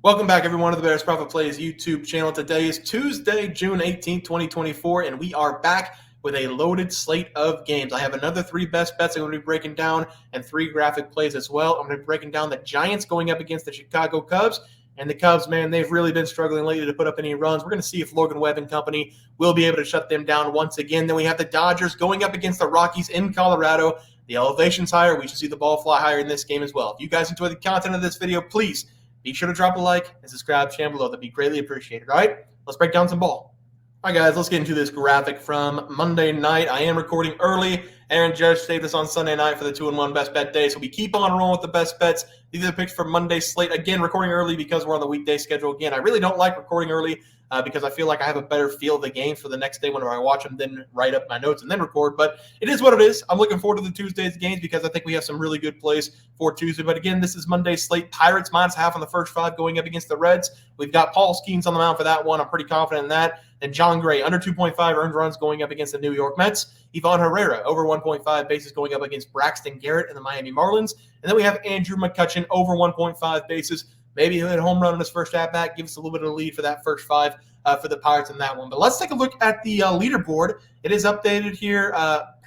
Welcome back, everyone, to the Bears Profit Plays YouTube channel. Today is Tuesday, June 18th, 2024, and we are back with a loaded slate of games. I have another three best bets I'm going to be breaking down and three graphic plays as well. I'm going to be breaking down the Giants going up against the Chicago Cubs. And the Cubs, man, they've really been struggling lately to put up any runs. We're going to see if Logan Webb and company will be able to shut them down once again. Then we have the Dodgers going up against the Rockies in Colorado. The elevation's higher. We should see the ball fly higher in this game as well. If you guys enjoy the content of this video, please be sure to drop a like and subscribe to the channel below. That'd be greatly appreciated. All right, let's break down some ball. All right, guys, let's get into this graphic from Monday night. I am recording early. Aaron Judge saved us on Sunday night for the 2-1 best bet day. So we keep on rolling with the best bets. These are the picks for Monday's slate. Again, recording early because we're on the weekday schedule. Again, I really don't like recording early because I feel like I have a better feel of the game for the next day whenever I watch them, then write up my notes and then record. But it is what it is. I'm looking forward to the Tuesday's games because I think we have some really good plays for Tuesday. But again, this is Monday's slate. Pirates -1/2 on the first five going up against the Reds. We've got Paul Skeens on the mound for that one. I'm pretty confident in that. And John Gray, under 2.5 earned runs going up against the New York Mets. Ivan Herrera, over 1.5 bases going up against Braxton Garrett and the Miami Marlins. And then we have Andrew McCutchen, over 1.5 bases. Maybe he'll hit a home run on his first at-bat, give us a little bit of a lead for that first five for the Pirates in that one. But let's take a look at the leaderboard. It is updated here.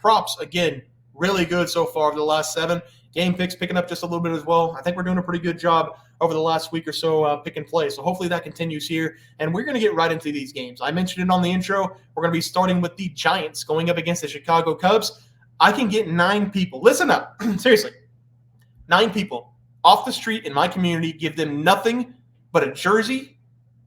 Props, again, really good so far over the last 7. Game picks picking up just a little bit as well. I think we're doing a pretty good job over the last week or so pick and play. So hopefully that continues here. And we're going to get right into these games. I mentioned it on the intro. We're going to be starting with the Giants going up against the Chicago Cubs. I can get 9 people. Listen up. Seriously. 9 people off the street in my community, give them nothing but a jersey,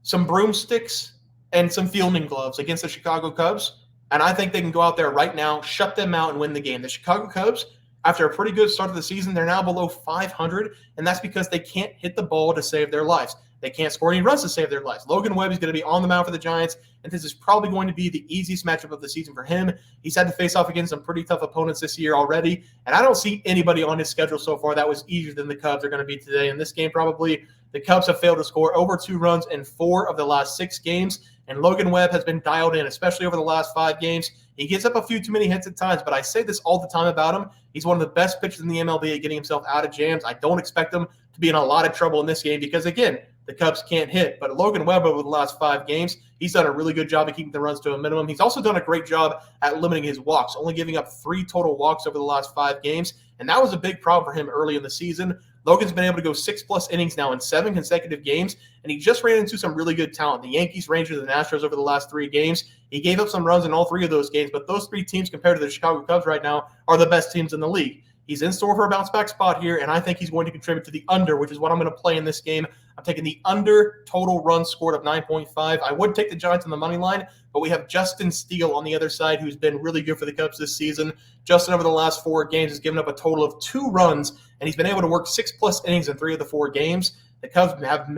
some broomsticks, and some fielding gloves against the Chicago Cubs. And I think they can go out there right now, shut them out, and win the game. The Chicago Cubs, after a pretty good start of the season, they're now below 500, and that's because they can't hit the ball to save their lives. They can't score any runs to save their lives. Logan Webb is going to be on the mound for the Giants, and this is probably going to be the easiest matchup of the season for him. He's had to face off against some pretty tough opponents this year already, and I don't see anybody on his schedule so far that was easier than the Cubs are going to be today. In this game, probably the Cubs have failed to score over 2 runs in 4 of the last 6 games, and Logan Webb has been dialed in, especially over the last 5 games. He gives up a few too many hits at times, but I say this all the time about him. He's one of the best pitchers in the MLB at getting himself out of jams. I don't expect him to be in a lot of trouble in this game because, again, the Cubs can't hit. But Logan Webb over the last 5 games, he's done a really good job of keeping the runs to a minimum. He's also done a great job at limiting his walks, only giving up 3 total walks over the last 5 games. And that was a big problem for him early in the season. Logan's been able to go 6+ innings now in 7 consecutive games, and he just ran into some really good talent. The Yankees, Rangers, and the Astros over the last 3 games. He gave up some runs in all 3 of those games, but those 3 teams compared to the Chicago Cubs right now are the best teams in the league. He's in store for a bounce-back spot here, and I think he's going to contribute to the under, which is what I'm going to play in this game. I'm taking the under total runs scored of 9.5. I would take the Giants on the money line, but we have Justin Steele on the other side, who's been really good for the Cubs this season. Justin, over the last 4 games, has given up a total of 2 runs, and he's been able to work 6+ innings in 3 of the 4 games. The Cubs have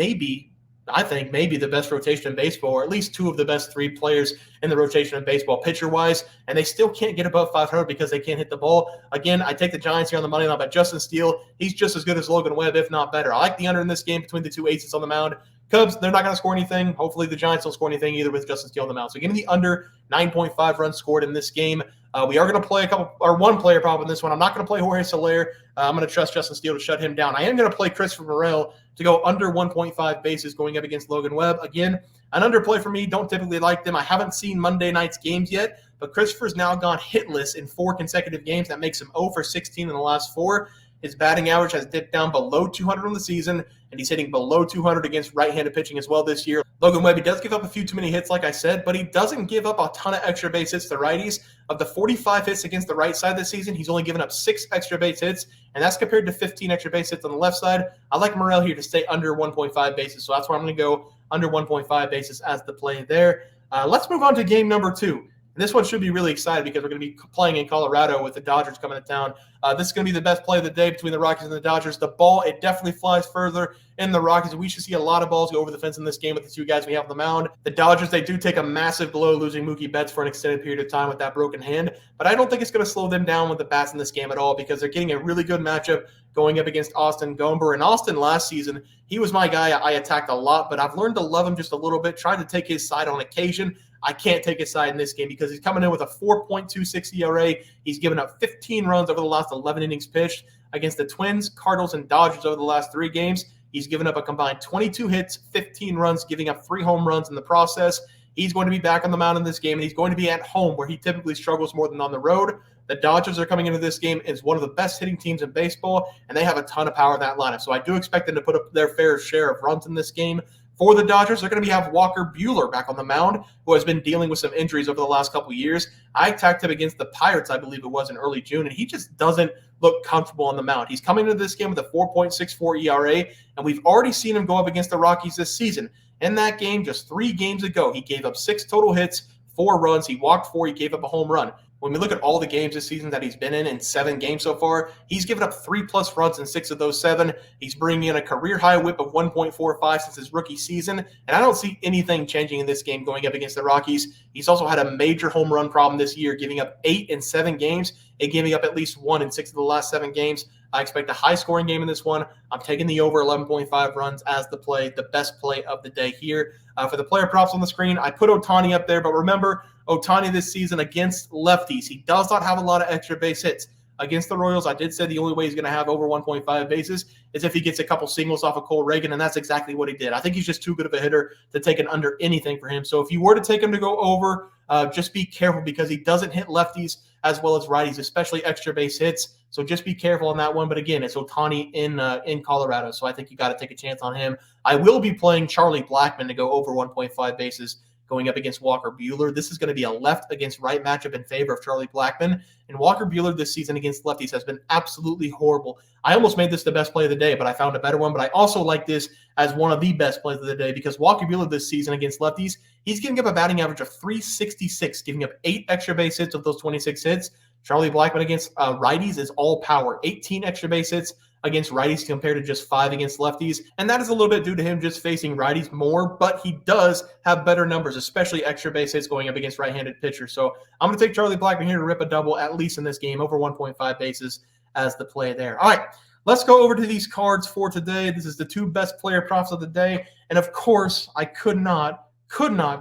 I think maybe the best rotation in baseball, or at least 2 of the best 3 players in the rotation in baseball, pitcher-wise, and they still can't get above 500 because they can't hit the ball. Again, I take the Giants here on the money line, but Justin Steele, he's just as good as Logan Webb, if not better. I like the under in this game between the 2 aces on the mound. Cubs, they're not going to score anything. Hopefully the Giants don't score anything either with Justin Steele on the mound. So give me the under 9.5 runs scored in this game. We are going to play one player prop in this one. I'm not going to play Jorge Soler. I'm going to trust Justin Steele to shut him down. I am going to play Christopher Morel to go under 1.5 bases going up against Logan Webb. Again, an underplay for me. Don't typically like them. I haven't seen Monday night's games yet, but Christopher's now gone hitless in 4 consecutive games. That makes him 0 for 16 in the last 4. His batting average has dipped down below 200 on the season, and he's hitting below 200 against right-handed pitching as well this year. Logan Webb, he does give up a few too many hits, like I said, but he doesn't give up a ton of extra base hits to righties. Of the 45 hits against the right side this season, he's only given up 6 extra base hits, and that's compared to 15 extra base hits on the left side. I like Morel here to stay under 1.5 bases, so that's where I'm going to go, under 1.5 bases as the play there. Let's move on to game number 2. And this one should be really exciting because we're going to be playing in Colorado with the Dodgers coming to town. This is going to be the best play of the day between the Rockies and the Dodgers. The ball, it definitely flies further in the Rockies. We should see a lot of balls go over the fence in this game with the 2 guys we have on the mound. The Dodgers, they do take a massive blow losing Mookie Betts for an extended period of time with that broken hand. But I don't think it's going to slow them down with the bats in this game at all because they're getting a really good matchup going up against Austin Gomber. And Austin last season, he was my guy I attacked a lot, but I've learned to love him just a little bit, tried to take his side on occasion. I can't take his side in this game because he's coming in with a 4.26 ERA. He's given up 15 runs over the last 11 innings pitched against the Twins, Cardinals, and Dodgers over the last 3 games. He's given up a combined 22 hits, 15 runs, giving up 3 home runs in the process. He's going to be back on the mound in this game, and he's going to be at home where he typically struggles more than on the road. The Dodgers are coming into this game as one of the best hitting teams in baseball, and they have a ton of power in that lineup. So I do expect them to put up their fair share of runs in this game. For the Dodgers, they're going to have Walker Buehler back on the mound, who has been dealing with some injuries over the last couple of years. I attacked him against the Pirates, I believe it was, in early June, and he just doesn't look comfortable on the mound. He's coming into this game with a 4.64 ERA, and we've already seen him go up against the Rockies this season. In that game, just 3 games ago, he gave up 6 total hits, 4 runs. He walked 4. He gave up a home run. When we look at all the games this season that he's been in 7 games so far, he's given up 3+ runs in 6 of those 7. He's bringing in a career-high whip of 1.45 since his rookie season, and I don't see anything changing in this game going up against the Rockies. He's also had a major home run problem this year, giving up 8 in 7 games and giving up at least 1 in 6 of the last 7 games. I expect a high-scoring game in this one. I'm taking the over 11.5 runs as the best play of the day here. For the player props on the screen, I put Ohtani up there, but remember, Ohtani this season against lefties, he does not have a lot of extra base hits. Against the Royals, I did say the only way he's going to have over 1.5 bases is if he gets a couple singles off of Cole Reagan, and that's exactly what he did. I think he's just too good of a hitter to take an under anything for him. So if you were to take him to go over, just be careful because he doesn't hit lefties as well as righties, especially extra base hits. So just be careful on that one. But again, it's Ohtani in Colorado, so I think you got to take a chance on him. I will be playing Charlie Blackmon to go over 1.5 bases going up against Walker Buehler. This is going to be a left against right matchup in favor of Charlie Blackmon. And Walker Buehler this season against lefties has been absolutely horrible. I almost made this the best play of the day, but I found a better one. But I also like this as one of the best plays of the day because Walker Buehler this season against lefties, he's giving up a batting average of 366, giving up 8 extra base hits of those 26 hits. Charlie Blackmon against righties is all power, 18 extra base hits against righties compared to just 5 against lefties. And that is a little bit due to him just facing righties more, but he does have better numbers, especially extra base hits going up against right-handed pitchers. So I'm going to take Charlie Blackmon here to rip a double, at least in this game, over 1.5 bases as the play there. All right, let's go over to these cards for today. This is the 2 best player props of the day. And of course, I could not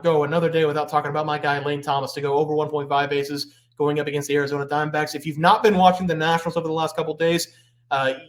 go another day without talking about my guy, Lane Thomas, to go over 1.5 bases going up against the Arizona Diamondbacks. If you've not been watching the Nationals over the last couple of days,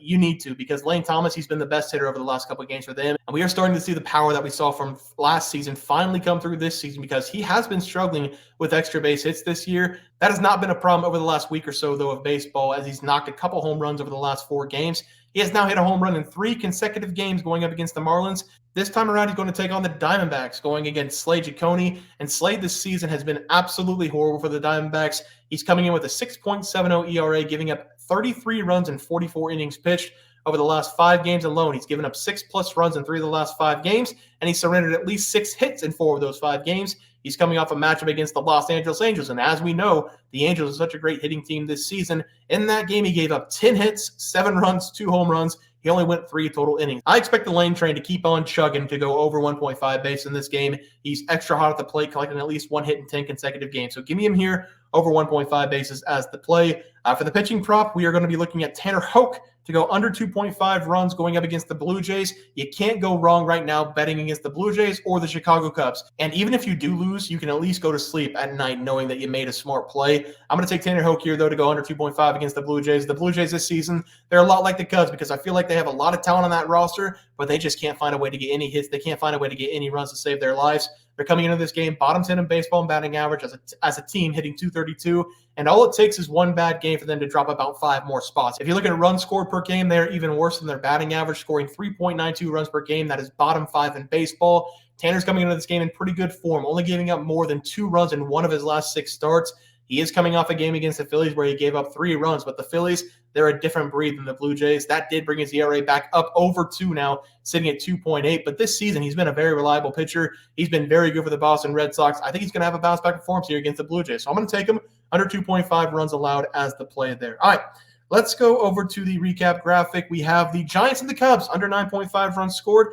you need to, because Lane Thomas, he's been the best hitter over the last couple of games for them. And we are starting to see the power that we saw from last season finally come through this season because he has been struggling with extra base hits this year. That has not been a problem over the last week or so, though, of baseball, as he's knocked a couple home runs over the last 4 games. He has now hit a home run in 3 consecutive games going up against the Marlins. This time around, he's going to take on the Diamondbacks, going against Slade Giacone. And Slade this season has been absolutely horrible for the Diamondbacks. He's coming in with a 6.70 ERA, giving up 33 runs in 44 innings pitched. Over the last 5 games alone, he's given up 6+ runs in 3 of the last 5 games, and he surrendered at least 6 hits in 4 of those 5 games. He's coming off a matchup against the Los Angeles Angels, and as we know, the Angels are such a great hitting team this season. In that game, he gave up 10 hits, 7 runs, 2 home runs. He only went 3 total innings. I expect the Lane train to keep on chugging to go over 1.5 base in this game. He's extra hot at the plate, collecting at least 1 hit in 10 consecutive games. So give me him here over 1.5 bases as the play. For the pitching prop, we are going to be looking at Tanner Houck to go under 2.5 runs going up against the Blue Jays. You can't go wrong right now betting against the Blue Jays or the Chicago Cubs. And even if you do lose, you can at least go to sleep at night knowing that you made a smart play. I'm going to take Tanner Houck here, though, to go under 2.5 against the Blue Jays. The Blue Jays this season, they're a lot like the Cubs because I feel like they have a lot of talent on that roster, but they just can't find a way to get any hits. They can't find a way to get any runs to save their lives. They're coming into this game bottom 10 in baseball and batting average as a team, hitting .232, and all it takes is 1 bad game for them to drop about 5 more spots. If you look at runs scored per game, they're even worse than their batting average, scoring 3.92 runs per game. That is bottom 5 in baseball. Tanner's coming into this game in pretty good form, only giving up more than 2 runs in 1 of his last 6 starts. He is coming off a game against the Phillies where he gave up 3 runs, but the Phillies, they're a different breed than the Blue Jays. That did bring his ERA back up over 2 now, sitting at 2.8. But this season, he's been a very reliable pitcher. He's been very good for the Boston Red Sox. I think he's going to have a bounce-back performance here against the Blue Jays. So I'm going to take him under 2.5 runs allowed as the play there. All right, let's go over to the recap graphic. We have the Giants and the Cubs under 9.5 runs scored.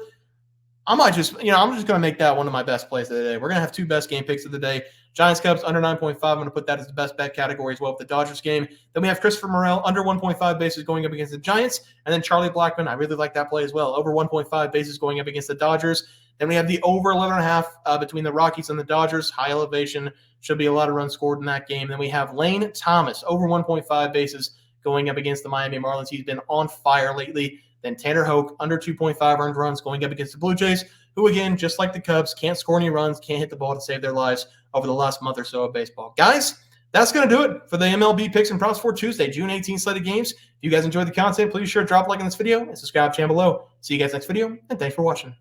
I'm just going to make that one of my best plays of the day. We're going to have 2 best game picks of the day. Giants Cubs under 9.5. I'm going to put that as the best bet category as well with the Dodgers game. Then we have Christopher Morel under 1.5 bases going up against the Giants. And then Charlie Blackmon, I really like that play as well. Over 1.5 bases going up against the Dodgers. Then we have the over 11.5 between the Rockies and the Dodgers. High elevation. Should be a lot of runs scored in that game. Then we have Lane Thomas over 1.5 bases going up against the Miami Marlins. He's been on fire lately. Then Tanner Hoke, under 2.5 earned runs going up against the Blue Jays, who, again, just like the Cubs, can't score any runs, can't hit the ball to save their lives over the last month or so of baseball. Guys, that's going to do it for the MLB Picks and Props for Tuesday, June 18th slate of games. If you guys enjoyed the content, please sure to drop a like on this video and subscribe to the channel below. See you guys next video, and thanks for watching.